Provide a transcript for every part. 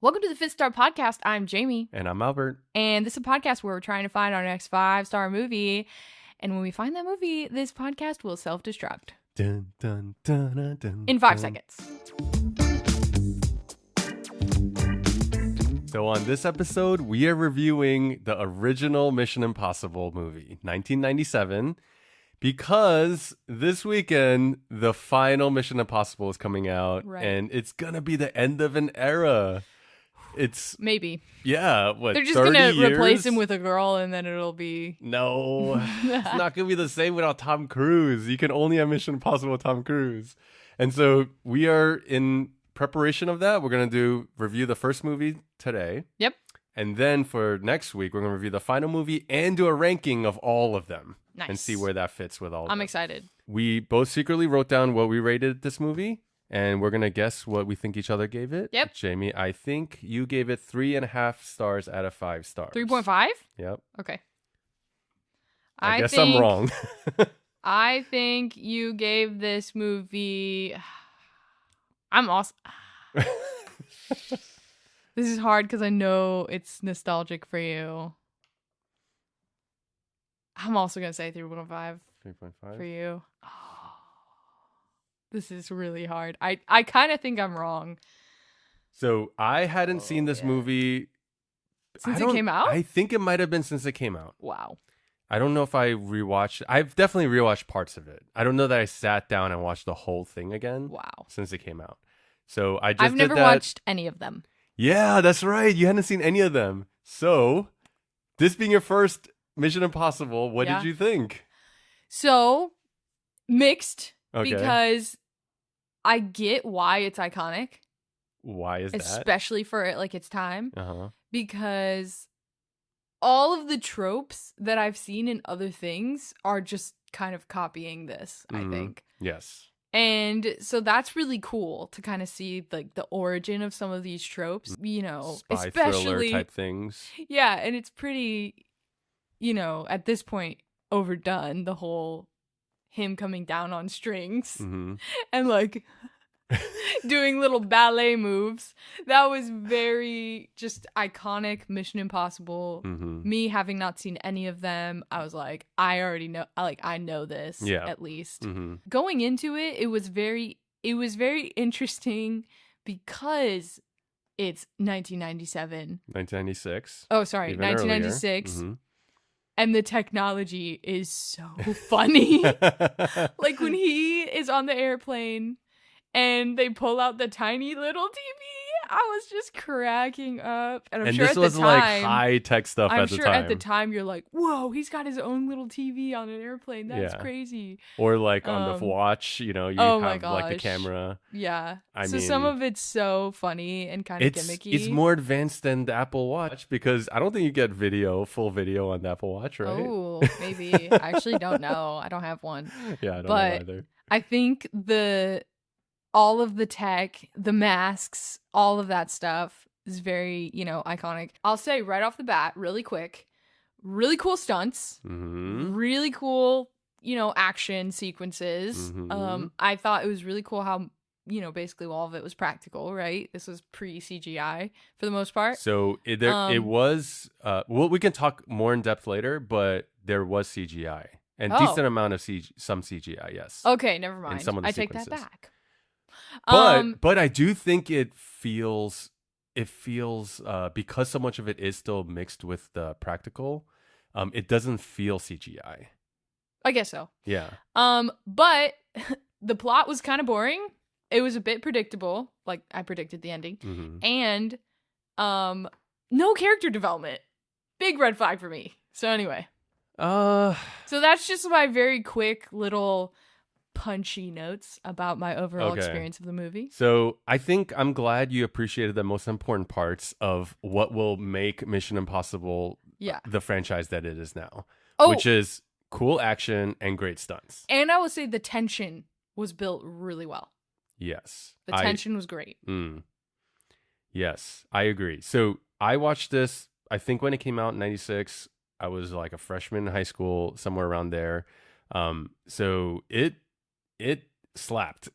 Welcome to the Fifth Star Podcast. I'm Jamie. And I'm Albert. And this is a podcast where we're trying to find our next 5-star movie. And when we find that movie, this podcast will self-destruct. Dun, dun, dun, dun, dun, In 5 dun. seconds. So on this episode, we are reviewing the original Mission Impossible movie, 1997, because this weekend, the final Mission Impossible is coming out, Right. and it's going to be the end of an era. It's, Maybe. yeah, what, They're just 30 going to years? replace him with a girl and then it'll be... No, it's not going to be the same without Tom Cruise. You can only have Mission Impossible with Tom Cruise. And so we are in preparation of that. We're going to review the first movie today. Yep. And then for next week, we're going to review the final movie and do a ranking of all of them. Nice. And see where that fits with all of them. I'm excited. We both secretly wrote down what we rated this movie. And we're going to guess what we think each other gave it. Yep. Jamie, I think you gave it 3.5 stars out of 5 stars. 3.5? Yep. Okay. I guess I'm wrong. I think you gave this movie... I'm awesome. This is hard because I know it's nostalgic for you. I'm also going to say 3.5 3.5. for you. Oh, this is really hard. I kind of think I'm wrong. So I hadn't seen this yeah. movie Since it came out? I think it might have been since it came out. Wow. I don't know if I rewatched. I've definitely rewatched parts of it. I don't know that I sat down and watched the whole thing again. Wow. Since it came out. So I just I've never did that. watched any of them. Yeah, that's right. You hadn't seen any of them. So this being your first Mission Impossible, what Yeah. did you think? So, mixed Okay. because I get why it's iconic, Why is that? especially for like its time, Uh-huh. because all of the tropes that I've seen in other things are just kind of copying this, I Mhm. think. Yes. And so that's really cool to kind of see like the origin of some of these tropes, you know, Spy thriller especially type things. yeah, and it's pretty, you know, at this point overdone, the whole him coming down on strings Hmm. and like doing little ballet moves. That was very just iconic Mission Impossible. Hmm. Me having not seen any of them, I was like, I already know, I know this Yeah. at least. Hmm. Going into it, it was very interesting because it's 1997. 1996. Oh, sorry, Even earlier. 1996. Mhm. And the technology is so funny. Like when he is on the airplane and they pull out the tiny little TV, I was just cracking up. And I'm and sure this at was the like time, high tech stuff I'm at the sure time. at the time you're like, whoa, he's got his own little TV on an airplane. That's Yeah. crazy. Or like on the Um, watch, you know, you oh my have like the gosh. camera. Yeah. I So some mean, of it's so funny and kind of gimmicky. It's more advanced than the Apple Watch because I don't think you get full video on the Apple Watch, right? Oh, maybe. I actually don't know. I don't have one. Yeah, I don't know but- either. I think all of the tech, the masks, all of that stuff is very, you know, iconic. I'll say right off the bat, really quick, really cool stunts, Hmm. really cool, you know, action sequences. Mhm. I thought it was really cool how, you know, basically all of it was practical, right? This was pre-CGI for the most part. So it Um, was, well, we can talk more in depth later, but there was CGI and Oh. decent amount of some CGI, yes. Okay, never mind. some of the I take that sequences. back. But I do think it feels because so much of it is still mixed with the practical, it doesn't feel CGI. I guess so. Yeah. But the plot was kind of boring. It was a bit predictable, like I predicted the ending. Hmm. And no character development. Big red flag for me. So anyway, so that's just my very quick little punchy notes about my overall Okay. experience of the movie. So I think I'm glad you appreciated the most important parts of what will make Mission Impossible Yeah. the franchise that it is now, Oh, which is cool action and great stunts. and I will say the tension was built really well. Yes. The tension was great. Yes, I agree. So I watched this, I think when it came out in 96, I was like a freshman in high school, somewhere around there. So it slapped,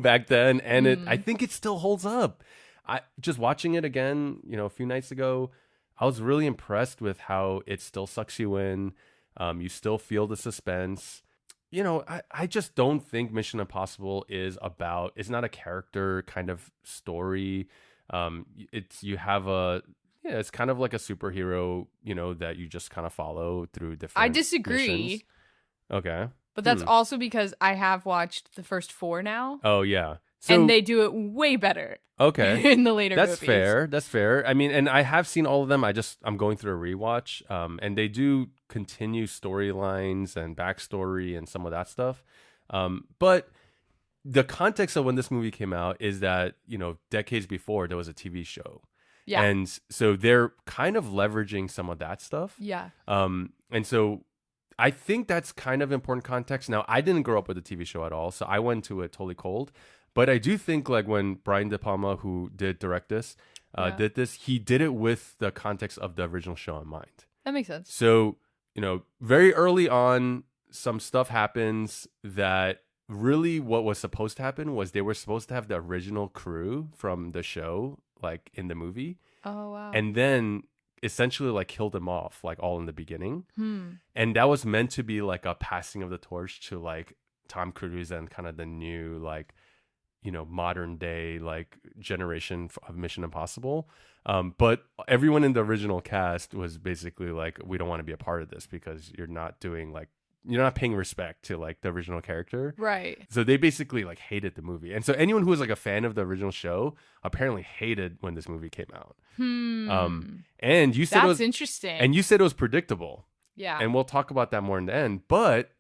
back then. And I think it still holds up. I just watching it again, a few nights ago, I was really impressed with how it still sucks you in. You still feel the suspense. I just don't think Mission Impossible it's not a character kind of story. It's kind of like a superhero, that you just kind of follow through different I disagree. missions. Okay. But that's also because I have watched the first 4 now. Oh, yeah. So, and they do it way better. Okay. In the later That's movies. That's fair. I mean, and I have seen all of them. I'm going through a rewatch. And they do continue storylines and backstory and some of that stuff. But the context of when this movie came out is that, decades before there was a TV show. Yeah. And so they're kind of leveraging some of that stuff. Yeah. And so I think that's kind of important context. Now, I didn't grow up with the TV show at all, so I went to it totally cold. But I do think like when Brian De Palma, who did direct this, did this, he did it with the context of the original show in mind. That makes sense. So, very early on, some stuff happens that really what was supposed to happen was they were supposed to have the original crew from the show, like in the movie. Oh, wow. And then essentially like killed them off, like all in the beginning. Hmm. And that was meant to be like a passing of the torch to like Tom Cruise and kind of the new like, modern day like generation of Mission Impossible. But everyone in the original cast was basically like, we don't want to be a part of this because you're not paying respect to like the original character. Right. So they basically like hated the movie. And so anyone who was like a fan of the original show apparently hated when this movie came out. And you said that's interesting. And you said it was predictable. Yeah. And we'll talk about that more in the end. But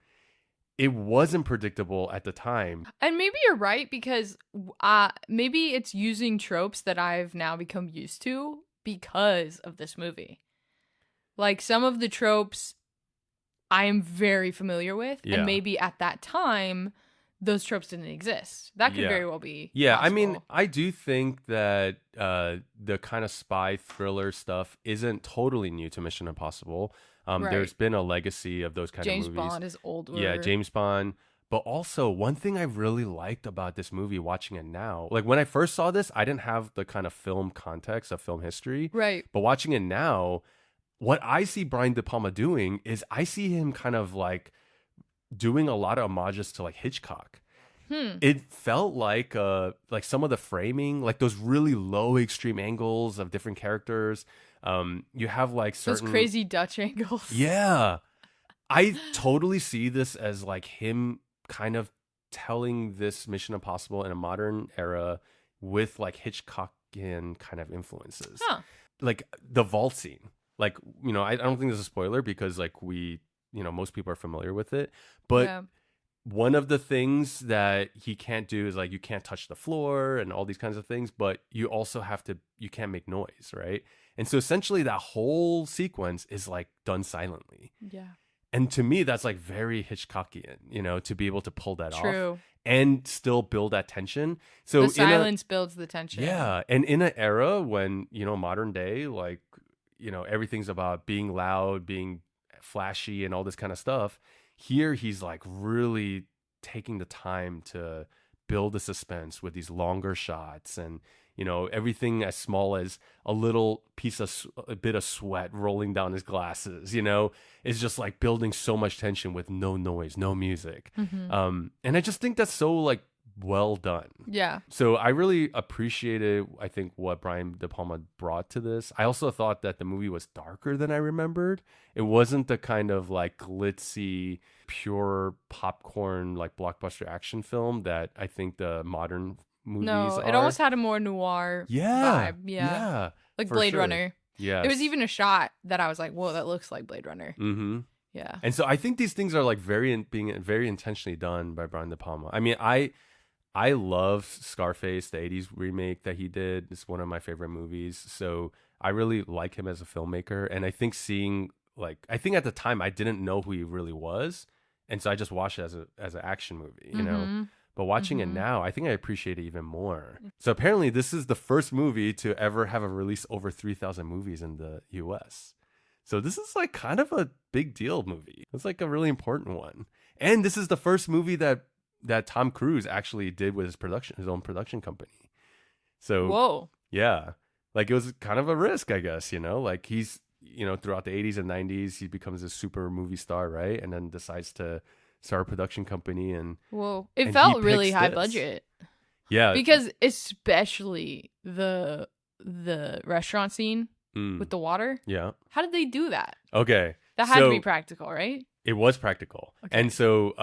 it wasn't predictable at the time. And maybe you're right because maybe it's using tropes that I've now become used to because of this movie. Like some of the tropes I am very familiar with. Yeah. And maybe at that time, those tropes didn't exist. That could very well be Yeah, possible. I mean, I do think that the kind of spy thriller stuff isn't totally new to Mission Impossible. Right. There's been a legacy of those kind James of movies. Bond is older. Yeah, James Bond. But also, one thing I really liked about this movie, watching it now, like when I first saw this, I didn't have the kind of film context of film history. Right. But watching it now, what I see Brian De Palma doing is I see him kind of like doing a lot of homages to like Hitchcock. It felt like some of the framing, like those really low extreme angles of different characters. You have like certain those crazy Dutch angles. Yeah. I totally see this as like him kind of telling this Mission Impossible in a modern era with like Hitchcockian kind of influences. Huh. Like the vault scene. Like, I don't think this is a spoiler because like most people are familiar with it. But one of the things that he can't do is like you can't touch the floor and all these kinds of things, but you also you can't make noise, right? And so essentially that whole sequence is like done silently. Yeah. And to me, that's like very Hitchcockian, to be able to pull that True. off and still build that tension. So the silence builds the tension. Yeah. And in an era when, modern day, like, everything's about being loud, being flashy and all this kind of stuff. Here, he's like really taking the time to build the suspense with these longer shots and, everything as small as a bit of sweat rolling down his glasses, is just like building so much tension with no noise, no music. Mm-hmm. And I just think that's so like well done. Yeah. So I really appreciated, I think, what Brian De Palma brought to this. I also thought that the movie was darker than I remembered. It wasn't the kind of like glitzy, pure popcorn, like blockbuster action film that I think the modern movies are. It almost had a more noir vibe. Yeah. Like Blade Runner. Yeah. It was even a shot that I was like, whoa, that looks like Blade Runner. Mm-hmm. Yeah. And so I think these things are like being very intentionally done by Brian De Palma. I mean, I love Scarface, the 80s remake that he did. It's one of my favorite movies. So I really like him as a filmmaker. And I think I think at the time I didn't know who he really was. And so I just watched it as an action movie, Mm-hmm. But watching it now, I think I appreciate it even more. So apparently this is the first movie to ever have a release over 3,000 movies in the US. So this is like kind of a big deal movie. It's like a really important one. And this is the first movie that Tom Cruise actually did with his own production company. So whoa. Yeah. Like it was kind of a risk, I guess, like he's, throughout the 80s and 90s, he becomes a super movie star, right? And then decides to start a production company Whoa. It and felt he really picks high this. budget. Yeah. Because especially the restaurant scene Mm, with the water. yeah. How did they do that? Okay. That had to be So practical, right? it was practical. Okay. And so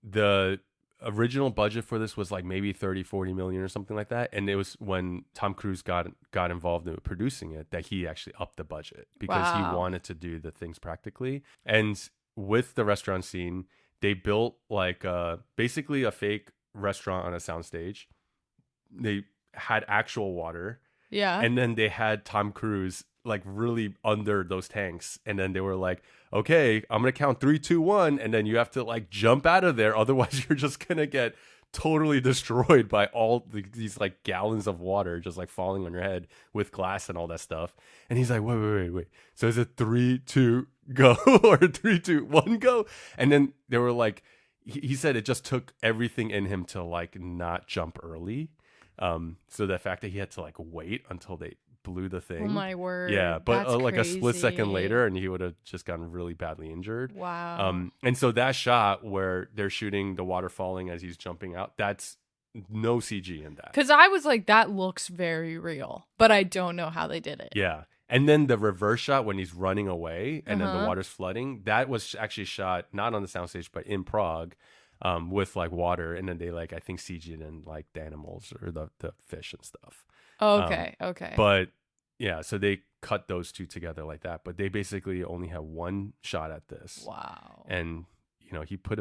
the original budget for this was like maybe 30-40 million or something like that, and it was when Tom Cruise got involved in producing it that he actually upped the budget because he Wow. wanted to do the things practically. And with the restaurant scene, they built like basically a fake restaurant on a soundstage. They had actual water, Yeah. and then they had Tom Cruise like really under those tanks, and then they were like, okay, I'm gonna count 3 2 1, and then you have to like jump out of there, otherwise you're just gonna get totally destroyed by all these like gallons of water just like falling on your head with glass and all that stuff. And he's like, wait, so is it 3 2 go or 3 2 1 go? And then they were like, he said it just took everything in him to like not jump early. So the fact that he had to like wait until they blew the thing. Oh my word. Yeah, but That's like a split second crazy. later, and he would have just gotten really badly injured. Wow. And so that shot where they're shooting the water falling as he's jumping out, that's no CG in that. Because I was like, that looks very real, but I don't know how they did it. Yeah. And then the reverse shot when he's running away and then the Uh-huh. water's flooding, that was actually shot not on the soundstage, but in Prague. With like water, and then they like I think CG'd in like the animals or the fish and stuff. Okay. Okay. But yeah, so they cut those two together like that. But they basically only have one shot at this. Wow. And he put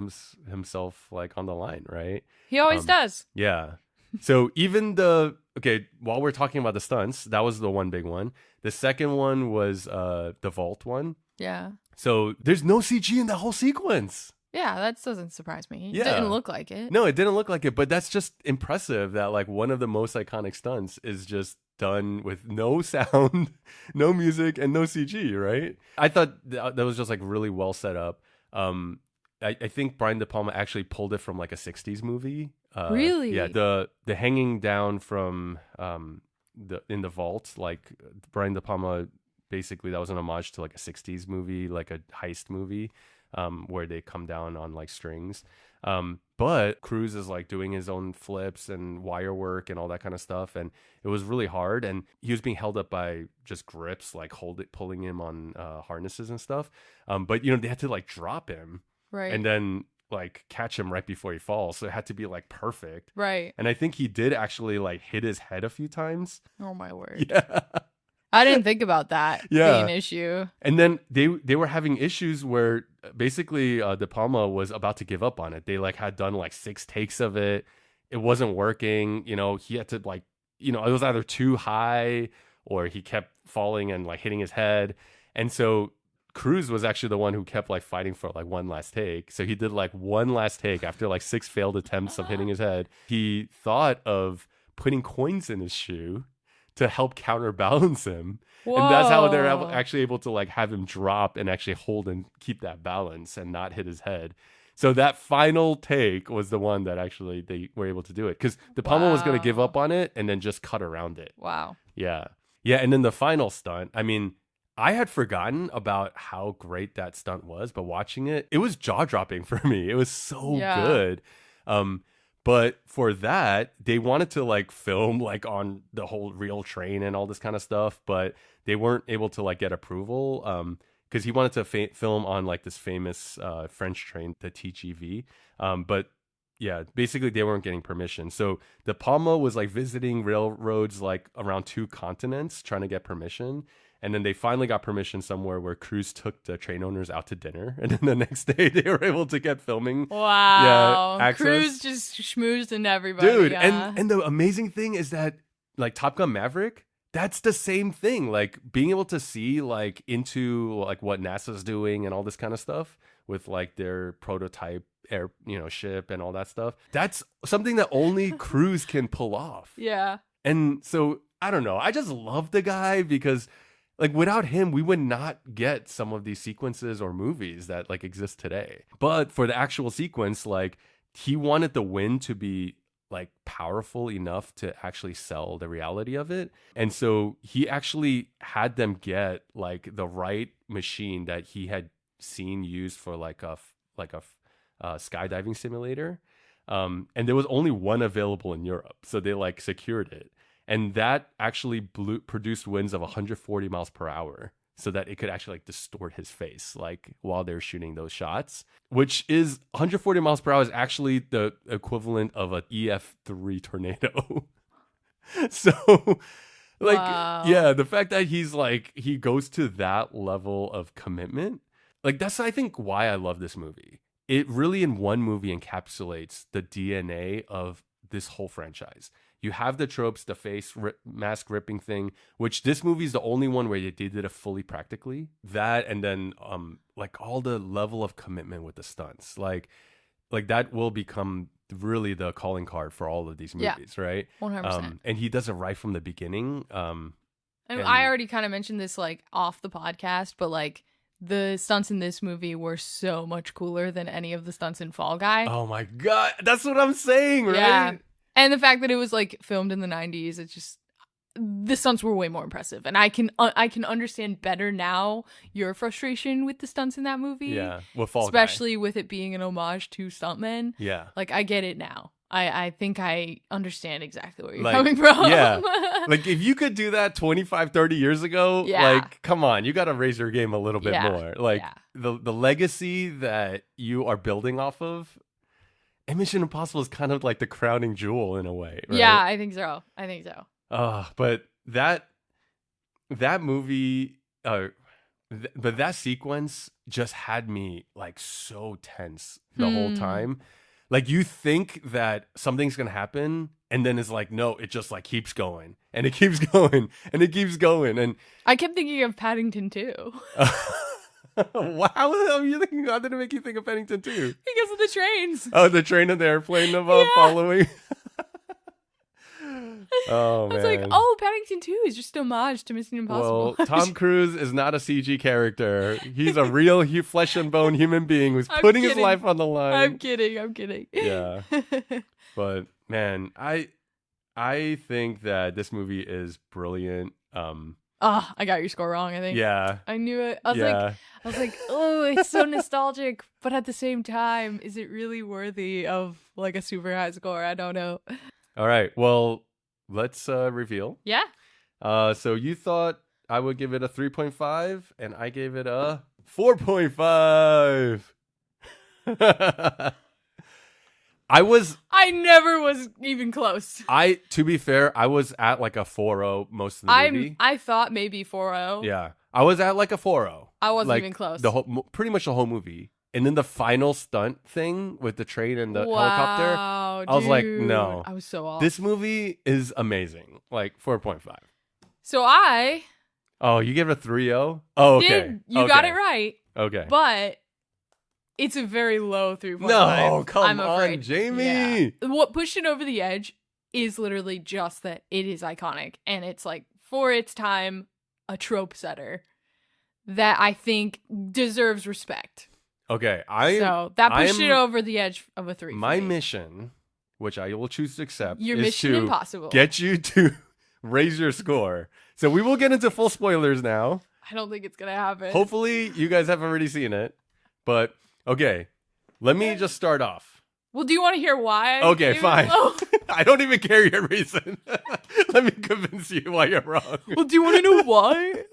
himself like on the line, right? He always does. Yeah. So even while we're talking about the stunts, that was the one big one. The second one was the vault one. Yeah. So there's no CG in the whole sequence. Yeah, that doesn't surprise me. It Yeah. didn't look like it. No, it didn't look like it, but that's just impressive that like one of the most iconic stunts is just done with no sound, no music, and no CG, right? I thought that was just like really well set up. I think Brian De Palma actually pulled it from like a 60s movie. Really? Yeah, the hanging down from in the vault, like Brian De Palma basically that was an homage to like a 60s movie, like a heist movie. Where they come down on like strings. But Cruise is like doing his own flips and wire work and all that kind of stuff. And it was really hard. And he was being held up by just grips, like pulling him on harnesses and stuff. But they had to like drop him Right. and then like catch him right before he falls. So it had to be like perfect. Right. And I think he did actually like hit his head a few times. Oh my word. Yeah. I didn't think about that Yeah. being an issue. And then they were having issues where basically De Palma was about to give up on it. They like had done like 6 takes of it. It wasn't working. He had to like, it was either too high or he kept falling and like hitting his head. And so Cruise was actually the one who kept like fighting for like one last take. So he did like one last take after like 6 failed attempts of hitting his head. He thought of putting coins in his shoe to help counterbalance him. Whoa. And that's how they're actually able to like have him drop and actually hold and keep that balance and not hit his head. So that final take was the one that actually they were able to do it because De Palma was going to give Wow. up on it and then just cut around it. Wow. Yeah. Yeah. And then the final stunt, I mean, I had forgotten about how great that stunt was, but watching it, it was jaw dropping for me. It was so Yeah. good. But for that, they wanted to like film like on the whole real train and all this kind of stuff, but they weren't able to like get approval because he wanted to film on like this famous French train, the TGV. But yeah, basically they weren't getting permission. So De Palma was like visiting railroads like around 2 continents trying to get permission. And then they finally got permission somewhere where Cruise took the train owners out to dinner. And then the next day they were able to get filming. Wow. Yeah, access. Cruise just schmoozed into everybody. Dude, yeah. and the amazing thing is that like Top Gun Maverick, that's the same thing. Like being able to see like into like what NASA's doing and all this kind of stuff with like their prototype air, ship and all that stuff. That's something that only Cruise can pull off. Yeah. And so I don't know. I just love the guy because like without him, we would not get some of these sequences or movies that like exist today. But for the actual sequence, like he wanted the wind to be like powerful enough to actually sell the reality of it. And so he actually had them get like the right machine that he had seen used for like a skydiving simulator. And there was only one available in Europe, so they like secured it, and that actually produced winds of 140 miles per hour, so that it could actually like distort his face like while they're shooting those shots, which is 140 miles per hour is actually the equivalent of an EF3 tornado. So like, Wow. yeah, the fact that he goes to that level of commitment, like that's I think why I love this movie. It really in one movie encapsulates the DNA of this whole franchise. You have the tropes, the mask ripping thing, which this movie is the only one where they did it fully practically. That, and then like all the level of commitment with the stunts, like that will become really the calling card for all of these movies, right? 100%. And he does it right from the beginning. And I already kind of mentioned this like off the podcast, but like the stunts in this movie were so much cooler than any of the stunts in Fall Guy. Oh my God, that's what I'm saying, right? Yeah. And the fact that it was like filmed in the 90s, it's just the stunts were way more impressive. And I can understand better now your frustration with the stunts in that movie. Yeah, with Fall Guy. Especially with it being an homage to stuntmen. Yeah. Like I get it now. I think I understand exactly where you're Like, coming from. Yeah. Like if you could do that 25, 30 years ago, Yeah. like come on, you got to raise your game a little bit Yeah. more. Like Yeah. the legacy that you are building off of, and Mission Impossible is kind of like the crowning jewel in a way, right? Yeah, I think so. But that movie, but that sequence just had me like so tense the whole time. Like you think that something's gonna happen, and then it's like, no, it just like keeps going, and it keeps going, and it keeps going, and I kept thinking of Paddington 2. wow, how are you thinking? How did it make you think of Paddington 2? Because of the trains. Oh, the train and the airplane of following. Oh man! I was like, oh, Paddington 2 is just homage to Mission Impossible. Well, Tom Cruise is not a CG character. He's a real flesh and bone human being who's putting his life on the line. I'm kidding. Yeah. But man, I think that this movie is brilliant. I got your score wrong, I think. Yeah. I knew it. I was like, oh, it's so nostalgic, but at the same time, is it really worthy of like a super high score? I don't know. All right. Well, let's reveal. Yeah. So you thought I would give it a 3.5, and I gave it a 4.5. I never was even close. To be fair, I was at like a 4.0 most of the movie. I thought maybe 4.0. Yeah. I was at like a 4.0. I wasn't like, even close. Pretty much the whole movie. And then the final stunt thing with the train and the helicopter. I was like, no. I was so off. This movie is amazing. Like 4.5. So Oh, you gave it a 3.0? Oh, okay. You got it right. Okay. But it's a very low 3.5. No, come I'm afraid. on, Jamie. Yeah. What pushed it over the edge is literally just that it is iconic. And it's like, for its time, a trope setter that I think deserves respect. Okay. So that pushed it over the edge of a 3. My mission, which I will choose to accept, Your is Mission to Impossible. get you to raise your score. So we will get into full spoilers now. I don't think it's going to happen. Hopefully you guys have already seen it. But, okay. Let me just start off. Well, do you want to hear why? Okay, fine. I don't even care your reason. Let me convince you why you're wrong. Well, do you want to know why?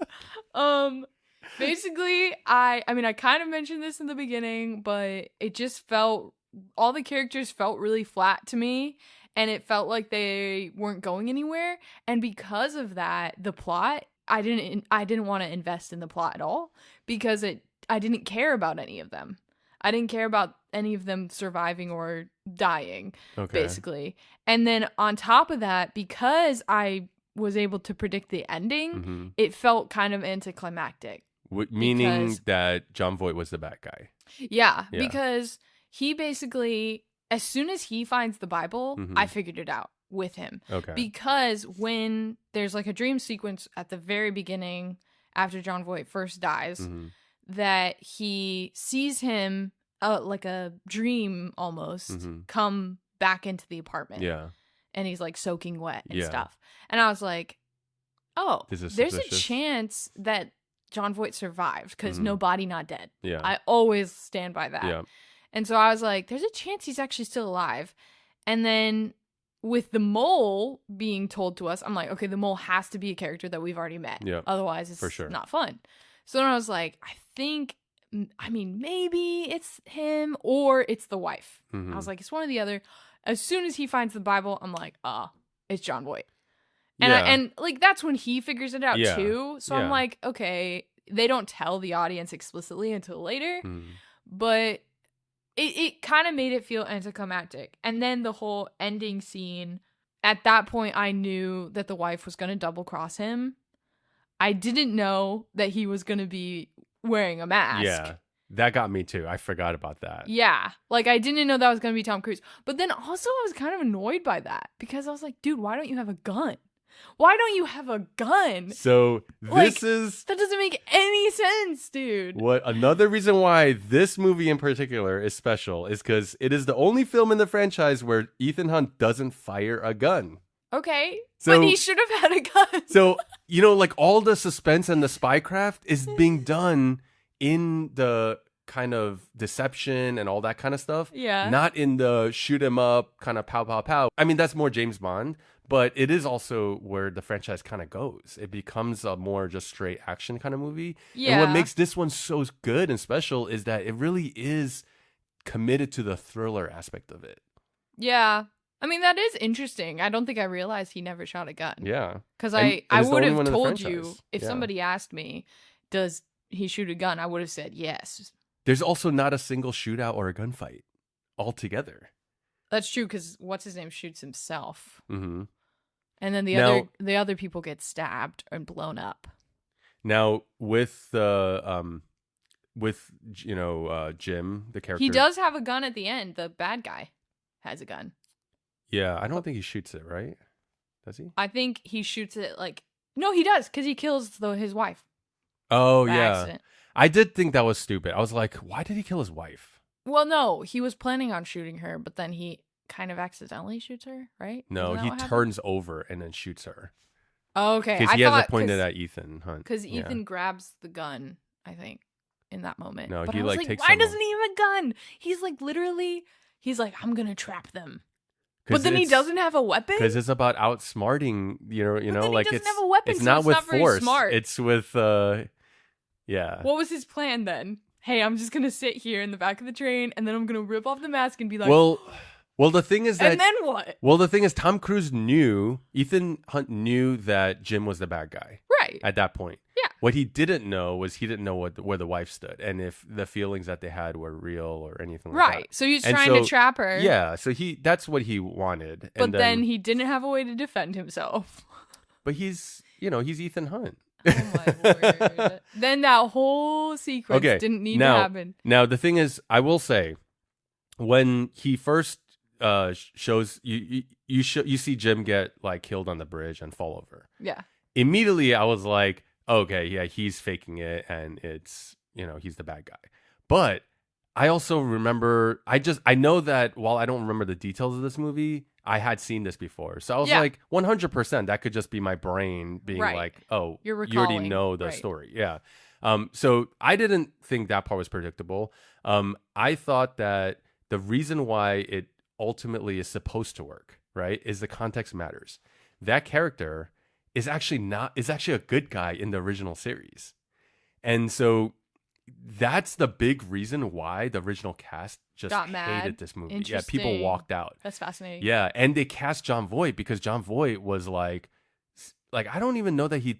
Basically, I mean, I kind of mentioned this in the beginning, but it just felt, all the characters felt really flat to me, and it felt like they weren't going anywhere. And because of that, the plot, I didn't want to invest in the plot at all, because I didn't care about any of them. I didn't care about any of them surviving or dying, basically. And then on top of that, because I was able to predict the ending, it felt kind of anticlimactic. Meaning that Jon Voight was the bad guy. Yeah, because he basically, as soon as he finds the Bible, I figured it out with him. Okay. Because when there's like a dream sequence at the very beginning, after Jon Voight first dies, that he sees him like a dream almost come back into the apartment. Yeah. and he's like soaking wet and Yeah. stuff. And I was like, oh, This is there's suspicious. a chance that Jon Voight survived because Mhm. no body, not dead. Yeah. I always stand by that. Yeah. And so I was like, there's a chance he's actually still alive. And then with the mole being told to us, I'm like, okay, the mole has to be a character that we've already met. Yeah. Otherwise, it's For sure. not fun. So then I was like, maybe it's him or it's the wife. Mhm. I was like, it's one or the other. As soon as he finds the Bible, I'm like, it's Jon Voight. And Yeah. and like that's when he figures it out Yeah. too. So Yeah. I'm like, okay, they don't tell the audience explicitly until later, Mhm. but it kind of made it feel anticlimactic. And then the whole ending scene, at that point I knew that the wife was going to double cross him. I didn't know that he was going to be wearing a mask. Yeah. That got me too. I forgot about that. Yeah. Like, I didn't know that was going to be Tom Cruise. But then also, I was kind of annoyed by that because I was like, dude, why don't you have a gun? Why don't you have a gun? So Like, this is That doesn't make any sense, dude. what another reason why this movie in particular is special is because it is the only film in the franchise where Ethan Hunt doesn't fire a gun. Okay. So- but he should have had a gun. So, like all the suspense and the spycraft is being done in the kind of deception and all that kind of stuff. Yeah. Not in the shoot 'em up kind of pow, pow, pow. I mean, that's more James Bond, but it is also where the franchise kind of goes. It becomes a more just straight action kind of movie. Yeah. And what makes this one so good and special is that it really is committed to the thriller aspect of it. Yeah. I mean, that is interesting. I don't think I realized he never shot a gun. Yeah. Because And I it's the would only have one in the told you, franchise. if Yeah. somebody asked me, does he shoot a gun? I would have said yes. There's also not a single shootout or a gunfight altogether. That's true because what's his name shoots himself. Mm-hmm. And then Now- the other people get stabbed and blown up. Now with the Jim, the character, He does have a gun at the end. The bad guy has a gun. Yeah, I don't think he shoots it, right? Does he? I think he shoots it like no, he does because he kills his wife. Oh by yeah, accident. I did think that was stupid. I was like, why did he kill his wife? Well, no, he was planning on shooting her, but then he kind of accidentally shoots her, right? No, Isn't that he what happened? turns over and then shoots her Oh, okay, because I he has thought it pointed at Ethan Hunt. because Yeah. Ethan grabs the gun. I think in that moment. No, but he, I was like, like, takes why them doesn't off. he have a gun? He's like literally. He's like, I'm gonna trap them. 'Cause But then he it's- doesn't have a weapon. Because it's about outsmarting, then he like doesn't it's have a weapon, it's so not it's with not very force. smart. It's with yeah. What was his plan then? Hey, I'm just gonna sit here in the back of the train, and then I'm gonna rip off the mask and be like, Well, the thing is that and then what? well, the thing is Tom Cruise knew, Ethan Hunt knew that Jim was the bad guy Right. at that point. Yeah. What he didn't know was he didn't know where the wife stood and if the feelings that they had were real or anything like Right. that. So he's And trying to so- trap her. Yeah, so that's what he wanted. But And then he didn't have a way to defend himself. but he's Ethan Hunt. Oh my word. Then that whole sequence Okay, didn't need now- to happen. Now the thing is, I will say, when he first shows you see Jim get like killed on the bridge and fall over. Yeah. Immediately, I was like, okay, yeah, he's faking it, and it's he's the bad guy. But I also remember, I know that while I don't remember the details of this movie, I had seen this before, so I was Yeah. like, 100%, that could just be my brain being Right. like, oh, You're you already recalling, know the right. story, yeah. So I didn't think that part was predictable. I thought that the reason why it ultimately is supposed to work, right, is the context matters. That character is actually a good guy in the original series. And so that's the big reason why the original cast just Got mad. hated this movie. Yeah, people Interesting. walked out. That's fascinating. Yeah, and they cast Jon Voight because Jon Voight was like I don't even know that he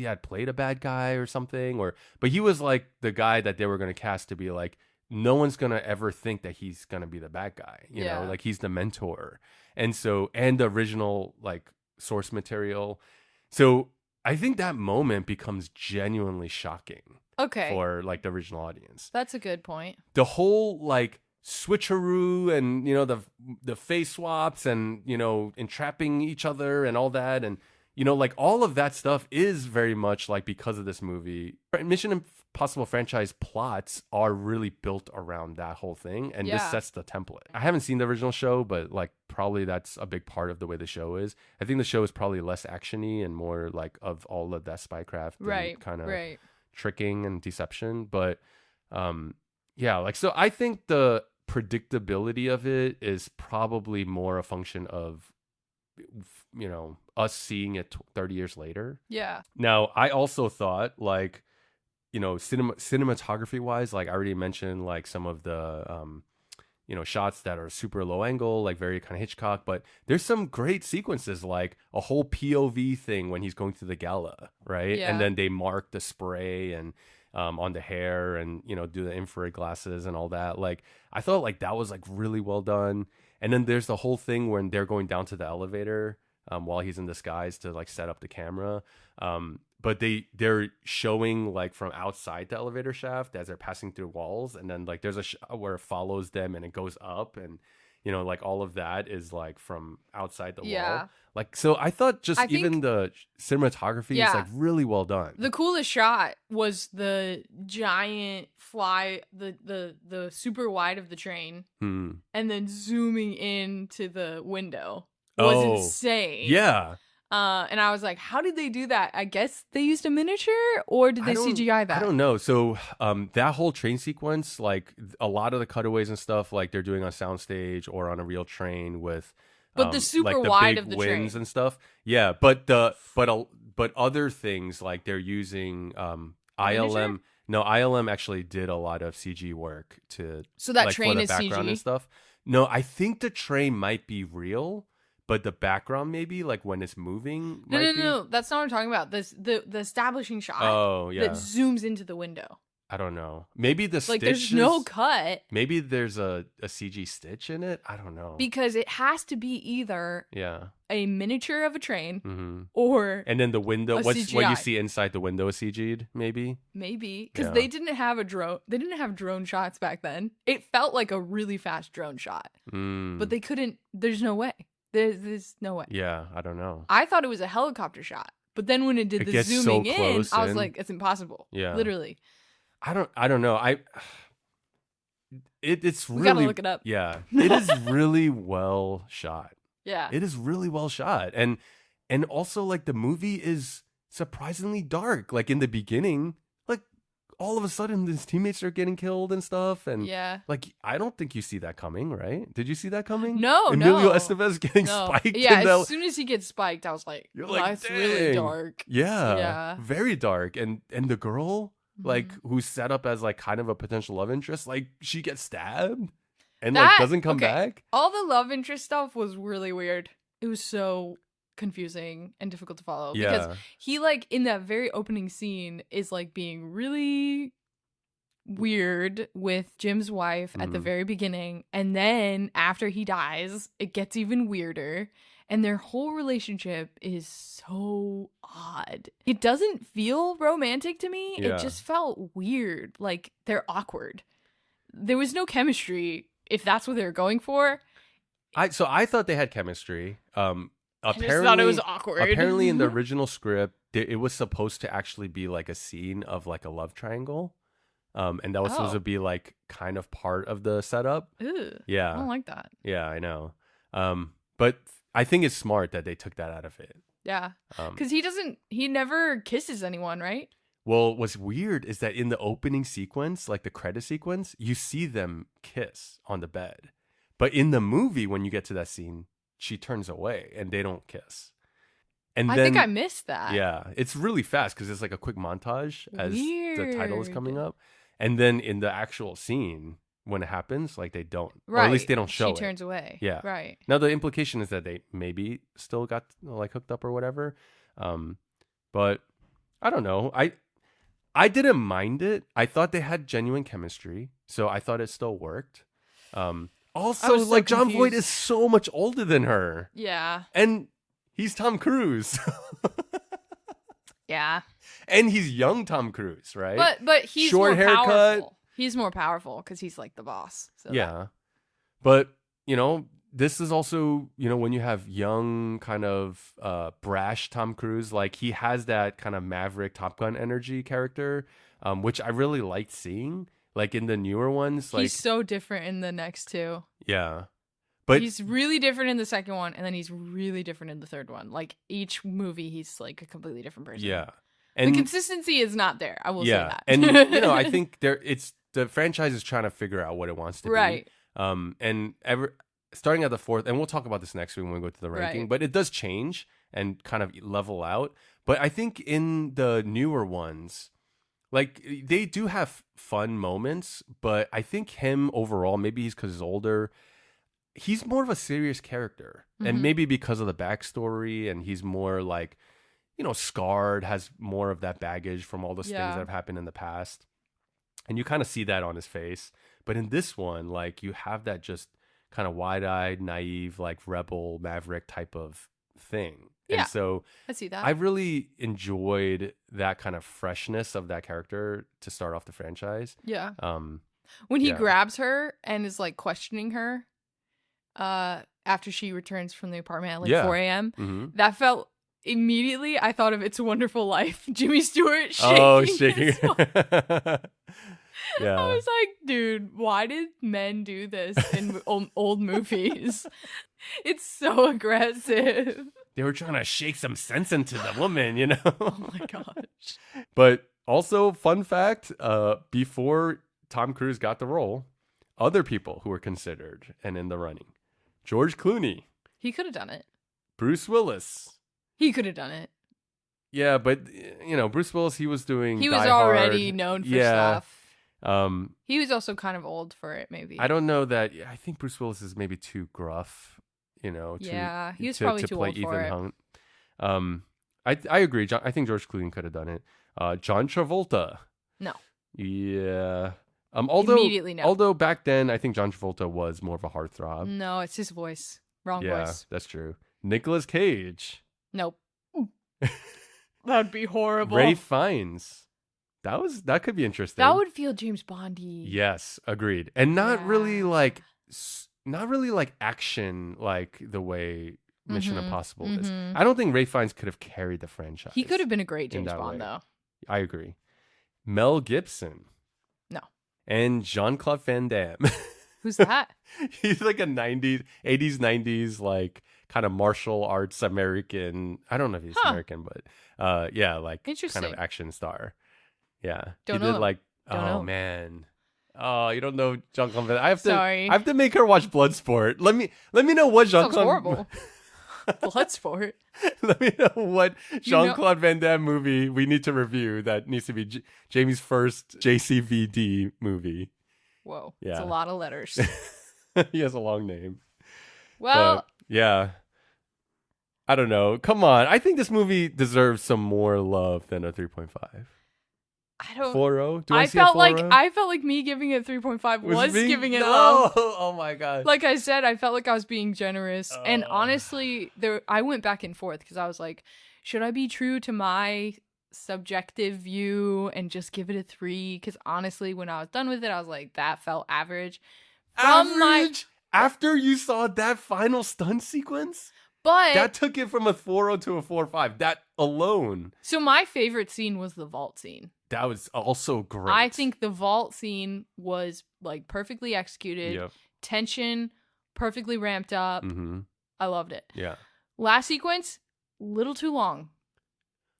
had played a bad guy or something, but he was like the guy that they were going to cast to be like, no one's going to ever think that he's going to be the bad guy, you know, Yeah. like he's the mentor. And the original like source material. So I think that moment becomes genuinely shocking Okay. for like the original audience. That's a good point. The whole like switcheroo and the face swaps and entrapping each other and all that, and like all of that stuff is very much like because of this movie. Mission Impossible franchise plots are really built around that whole thing, and this Yeah. sets the template. I haven't seen the original show, but like probably that's a big part of the way the show is. I think the show is probably less actiony and more like of all of that spycraft, Right. kind of Right. tricking and deception. But yeah, like so I think the predictability of it is probably more a function of us seeing it 30 years later. Yeah. Now, I also thought like cinematography wise, like I already mentioned, like some of the shots that are super low angle, like very kind of Hitchcock, but there's some great sequences, like a whole POV thing when he's going to the gala, right? Yeah. And then they mark the spray and on the hair and do the infrared glasses and all that. Like I thought like that was like really well done. And then there's the whole thing when they're going down to the elevator while he's in disguise to like set up the camera. But they're showing like from outside the elevator shaft as they're passing through walls, and then like there's a shot where it follows them and it goes up, and like all of that is like from outside the wall. Like so, I thought just even the cinematography is like really well done. The coolest shot was the giant the super wide of the train, and then zooming into the window was insane. Yeah. And I was like, how did they do that? I guess they used a miniature, or did they CGI that? I don't know. So that whole train sequence, like a lot of the cutaways and stuff, like they're doing on soundstage or on a real train with but the super like the wide big of the winds train and stuff. Yeah, but other things like they're using ILM. No, ILM actually did a lot of CG work so that like, train for the is background CG and stuff. No, I think the train might be real. But the background, maybe like when it's moving. No. That's not what I'm talking about. The establishing shot. Oh yeah. That zooms into the window. I don't know. Maybe the like there's no cut. Maybe there's a CG stitch in it. I don't know. Because it has to be either a miniature of a train or and then the window. What CGI. you see inside the window is CG'd. Maybe because they didn't have a drone. They didn't have drone shots back then. It felt like a really fast drone shot, but they couldn't. There's no way. There's no way. Yeah, I don't know. I thought it was a helicopter shot, but then when it did the zooming in, I was like, it's impossible. Yeah, literally. I don't know. It's really. We gotta look it up. Yeah, it is really well shot. Yeah, it is really well shot, and also like the movie is surprisingly dark. Like in the beginning, like all of a sudden his teammates are getting killed and stuff, and like I don't think you see that coming, right? Did you see that coming? No, Emilio Estevez getting spiked. Yeah, as soon as he gets spiked, I was like, that's really dark. Yeah, very dark. And the girl, like who's set up as like kind of a potential love interest, like she gets stabbed and like doesn't come back. All the love interest stuff was really weird. It was so confusing and difficult to follow because he like in that very opening scene is like being really weird with Jim's wife at the very beginning, and then after he dies it gets even weirder, and their whole relationship is so odd. It doesn't feel romantic to me. It just felt weird, like they're awkward. There was no chemistry if that's what they were going for. I thought they had chemistry. Apparently, I just thought it was awkward. Apparently, in the original script, it was supposed to actually be like a scene of like a love triangle, and that was supposed to be like kind of part of the setup. Ew, yeah, I don't like that. Yeah, I know. But I think it's smart that they took that out of it. Yeah, because he never kisses anyone, right? Well, what's weird is that in the opening sequence, like the credit sequence, you see them kiss on the bed, but in the movie, when you get to that scene, she turns away and they don't kiss. And I think I missed that. Yeah, it's really fast because it's like a quick montage as the title is coming up. And then in the actual scene, when it happens, like they don't, or at least they don't show it. She turns away. Yeah. Right. Now the implication is that they maybe still got like hooked up or whatever. But I don't know. I didn't mind it. I thought they had genuine chemistry, so I thought it still worked. Also, like John Voight is so much older than her. Yeah. And he's Tom Cruise. Yeah. And he's young Tom Cruise, right? But he's short more haircut. Powerful. He's more powerful because he's like the boss. So yeah. But, this is also, when you have young, kind of brash Tom Cruise, like he has that kind of Maverick Top Gun energy character, which I really liked seeing. Like in the newer ones, like he's so different in the next two. yeah, but He's really different in the second one, and then he's really different in the third one. Like each movie, he's like a completely different person. yeah, The and consistency is not there. I will say that. and I think the franchise is trying to figure out what it wants to right. be. And starting at the fourth, and we'll talk about this next week when we go to the ranking, Right. but it does change and kind of level out. But I think in the newer ones, like they do have fun moments, but I think him overall, maybe he's because he's older, he's more of a serious character. And Mhm. maybe because of the backstory, and he's more like, scarred, has more of that baggage from all those things that have happened in the past. And you kind of see that on his face. But in this one, like you have that just kind of wide-eyed, naive, like rebel maverick type of thing. Yeah. And so I see that. I really enjoyed that kind of freshness of that character to start off the franchise. Yeah. Um, When he yeah. grabs her and is like questioning her after she returns from the apartment at like Yeah. 4 a.m., mhm. that felt immediately, I thought of It's a Wonderful Life. Jimmy Stewart shaking. Oh, shaking. his phone. Yeah. I was like, dude, why did men do this in old movies? It's so aggressive. They were trying to shake some sense into the woman, Oh my gosh. But also, fun fact, before Tom Cruise got the role, other people who were considered and in the running: George Clooney, He could have done it. Bruce Willis. He could have done it. Yeah, but Bruce Willis, he was doing He was Die already Hard. known for Yeah. stuff. Um, He was also kind of old for it, maybe. I don't know that. I think Bruce Willis is maybe too gruff. Yeah, he was to probably too play old Ethan for it. Hunt. I agree. I think George Clooney could have done it. John Travolta. No. Yeah. Immediately no. Although back then, I think John Travolta was more of a heartthrob. No, it's his voice. Wrong Yeah, voice. that's true. Nicolas Cage. Nope. That'd be horrible. Ray Fiennes. That could be interesting. That would feel James Bondy. Yes, agreed. And not really Yeah. like action like the way Mission Mhm, Impossible is. mhm. I don't think Ray Fiennes could have carried the franchise. He could have been a great in James that Bond, way. though. I agree. Mel Gibson. No. And Jean-Claude Van Damme. Who's that? He's like a 80s, 90s, like kind of martial arts American. I don't know if he's Huh. American, but yeah, like kind Interesting. of action star. Yeah. Don't he did know. like, Don't oh know. man. Oh, you don't know Jean-Claude Van Damme. Sorry. I have to make her watch Bloodsport. Let me know what Sounds Jean-Claude horrible. Bloodsport. Let me know what Jean-Claude Van Damme movie we need to review that needs to be Jamie's first JCVD movie. Whoa. Yeah. It's a lot of letters. He has a long name. Well, But, yeah. I don't know. Come on. I think this movie deserves some more love than a 3.5. I don't. 4.0? Do I I see felt a like 4.0? me giving it 3.5 was being- giving it no! love. Oh my god. Like I said, I felt like I was being generous. And Oh. honestly, I went back and forth because I was like, should I be true to my subjective view and just give it a 3? Because honestly, when I was done with it, I was like, that felt average. From my- Average? After you saw that final stunt sequence? But That took it from a 4.0 to a 4.5. That alone. so my favorite scene was the vault scene. That was also great. I think the vault scene was like perfectly executed, Yep. tension perfectly ramped up. Mm-hmm. I loved it. Yeah. Last sequence, little too long.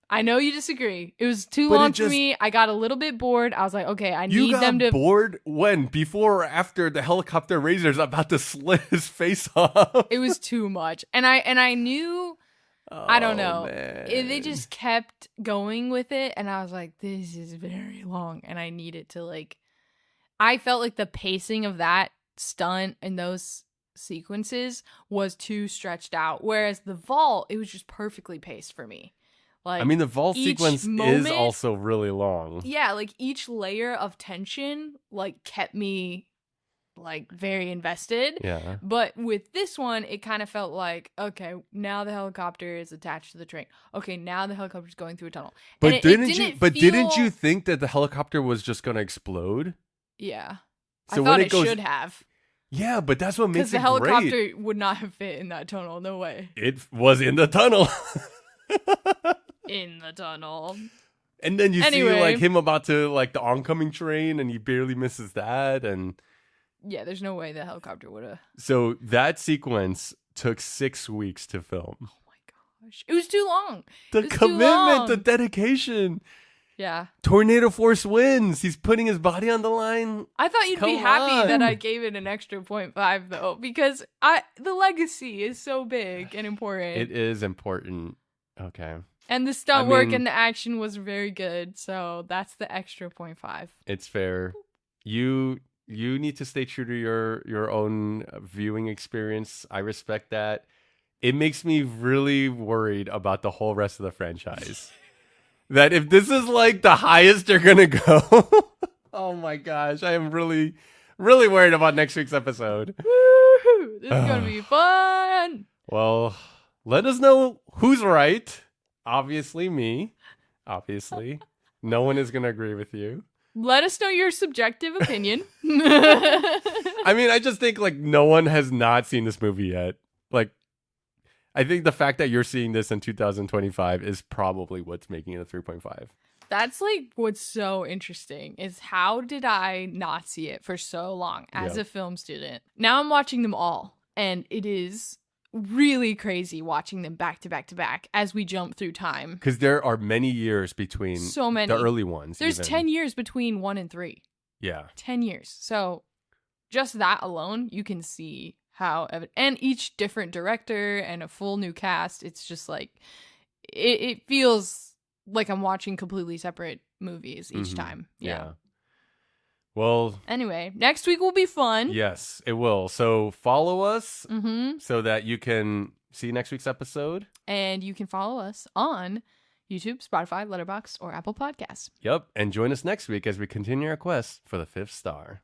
I know you disagree. It was too But it long for just- me. I got a little bit bored. I was like, okay, I You need got them to. bored when? Before or after the helicopter razor's about to slit his face off? It was too much, and I knew. I don't know. Oh, man. They just kept going with it, and I was like, this is very long, and I needed to like. I felt like the pacing of that stunt and those sequences was too stretched out, whereas the vault, it was just perfectly paced for me. Like, I mean, the vault each sequence is moment- also really long. yeah, like each layer of tension like kept me like very invested. Yeah. But with this one, it kind of felt like, okay, now the helicopter is attached to the train. Okay, now the helicopter's going through a tunnel. But And it didn't you feel- think that the helicopter was just going to explode? Yeah. So I when thought it it goes- should have. Yeah, but that's what makes Because the it helicopter great. would not have fit in that tunnel. No way. It was in the tunnel. In the tunnel. And then you see Anyway. like him about to like the oncoming train and he barely misses that. And Yeah, there's no way the helicopter would have. so that sequence took 6 weeks to film. Oh my gosh. It was too long. The It's too commitment, the long. dedication. Yeah. Tornado Force wins. He's putting his body on the line. I thought you'd be Come happy that on. I gave it an extra 0.5 though, because the legacy is so big and important. It is important. Okay. And the stunt I work mean- and the action was very good, so that's the extra 0.5. It's fair. You need to stay true to your own viewing experience. I respect that. It makes me really worried about the whole rest of the franchise. That if this is like the highest you're gonna go, oh my gosh, I am really, really worried about next week's episode. Woohoo! This is gonna be fun. Well, let us know who's right. Obviously, me. Obviously, no one is gonna agree with you. Let us know your subjective opinion. I mean, I just think like no one has not seen this movie yet. Like, I think the fact that you're seeing this in 2025 is probably what's making it a 3.5. That's like what's so interesting is how did I not see it for so long as Yeah. a film student? Now I'm watching them all, and it is really crazy watching them back to back to back as we jump through time. Because there are many years between So many. the early ones. There's even. 10 years between 1 and 3. Yeah. 10 years. So just that alone, you can see how, and each different director and a full new cast. It's just like, it feels like I'm watching completely separate movies each Mhm. time. Yeah. Well, Anyway, next week will be fun. yes, it will. So follow us Mm-hmm. so that you can see next week's episode. And you can follow us on YouTube, Spotify, Letterboxd, or Apple Podcasts. Yep. And join us next week as we continue our quest for the 5th star.